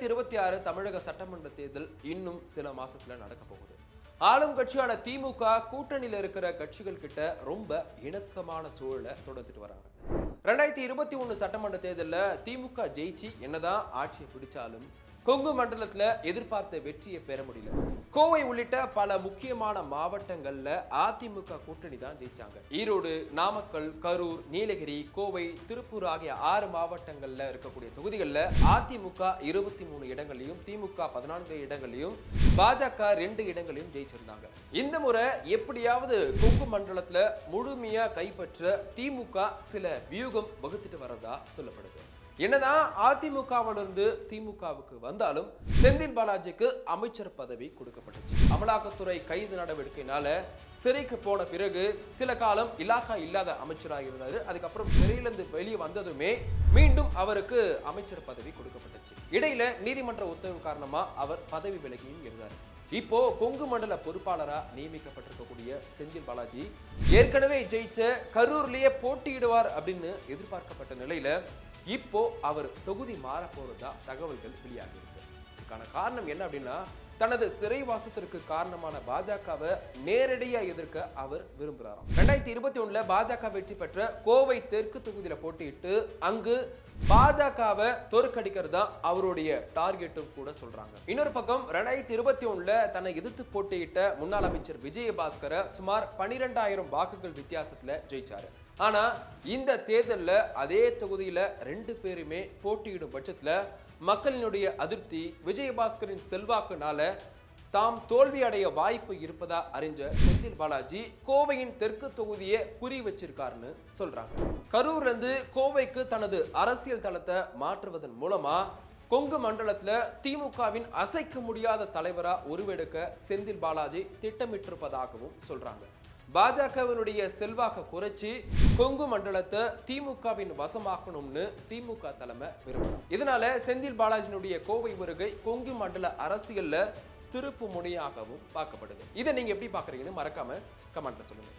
2026 தமிழக சட்டமன்ற தேர்தல் இன்னும் சில மாசத்துல நடக்க போகுது. ஆளும் கட்சியான திமுக கூட்டணியில இருக்கிற கட்சிகள் கிட்ட ரொம்ப இணக்கமான சூழலை தொடர்ந்துட்டு வராங்க. 2021 சட்டமன்ற தேர்தல்ல திமுக ஜெயிச்சு என்னதான் ஆட்சியை பிடிச்சாலும் கொங்கு மண்டலத்துல எதிர்பார்த்த வெற்றியை பெற முடியல. கோவை உள்ளிட்ட பல முக்கியமான மாவட்டங்கள்ல அதிமுக கூட்டணி தான் ஜெயிச்சாங்க. ஈரோடு, நாமக்கல், கரூர், நீலகிரி, கோவை, திருப்பூர் ஆகிய 6 மாவட்டங்கள்ல இருக்கக்கூடிய தொகுதிகளில் அதிமுக 23 இடங்களையும், திமுக 14 இடங்களையும், பாஜக 2 இடங்களையும் ஜெயிச்சிருந்தாங்க. இந்த முறை எப்படியாவது கொங்கு மண்டலத்துல முழுமையா கைப்பற்ற திமுக சில வியூகம் வகுத்துட்டு வரதா சொல்லப்படுது. என்னதான் அதிமுகவிலிருந்து திமுகவுக்கு வந்தாலும் செந்தில் பாலாஜிக்கு அமைச்சர் பதவி கொடுக்கப்பட்டுச்சு. அமலாக்கத்துறை கைது நடவடிக்கையினால சிறைக்கு போன பிறகு சில காலம் இலாக்கா இல்லாத அமைச்சராக இருந்தாரு. அதுக்கப்புறம் சிறையிலிருந்து வெளியே வந்ததுமே மீண்டும் அவருக்கு அமைச்சர் பதவி கொடுக்கப்பட்டுச்சு. இடையில நீதிமன்ற உத்தரவு காரணமா அவர் பதவி விலகியும் இருந்தார். இப்போ கொங்கு மண்டல பொறுப்பாளரா நியமிக்கப்பட்டிருக்கக்கூடிய செந்தில் பாலாஜி ஏற்கனவே ஜெயிச்ச கரூர்லயே போட்டியிடுவார் அப்படின்னு எதிர்பார்க்கப்பட்ட நிலையில இப்போ அவர் தொகுதி மாற போறதா தகவல்கள் வெளியாகி இருக்கு. இதுக்கான காரணம் என்ன அப்படின்னா, தனது சிறைவாசத்திற்கு காரணமான பாஜகவை நேரடியா எதிர்க்க அவர் விரும்புகிறாராம். 2021 பாஜக வெற்றி பெற்ற கோவை தெற்கு தொகுதியில போட்டியிட்டு அங்கு பாஜகவை தோற்கடிக்கிறதா அவருடைய டார்கெட்டும் கூட சொல்றாங்க. இன்னொரு பக்கம் 2021 தன்னை எதிர்த்து போட்டியிட்ட முன்னாள் அமைச்சர் விஜயபாஸ்கரை சுமார் 12,000 வாக்குகள் வித்தியாசத்துல ஜெயிச்சாரு. ஆனா இந்த தேர்தலில் அதே தொகுதியில 2 பேருமே போட்டியிடும் பட்சத்துல மக்களினுடைய அதிருப்தி, விஜயபாஸ்கரின் செல்வாக்குனால தாம் தோல்வி அடைய வாய்ப்பு இருப்பதா அறிஞ்ச செந்தில் பாலாஜி கோவையின் தெற்கு தொகுதியை குறி வச்சிருக்காருன்னு சொல்றாங்க. கரூர்ல இருந்து கோவைக்கு தனது அரசியல் தளத்தை மாற்றுவதன் மூலமா கொங்கு மண்டலத்துல திமுகவின் அசைக்க முடியாத தலைவரா உருவெடுக்க செந்தில் பாலாஜி திட்டமிட்டிருப்பதாகவும் சொல்றாங்க. பாஜகவினுடைய செல்வாக்க குறைச்சி கொங்கு மண்டலத்தை திமுகவின் வசமாக்கணும்னு திமுக தலைமை விரும்பும். இதனால செந்தில் பாலாஜியினுடைய கோவை வருகை கொங்கு மண்டல அரசியல்ல திருப்பு முனையாகவும் பார்க்கப்படுது. இதை நீங்க எப்படி பாக்குறீங்கன்னு மறக்காம கமெண்ட்ல சொல்லுங்க.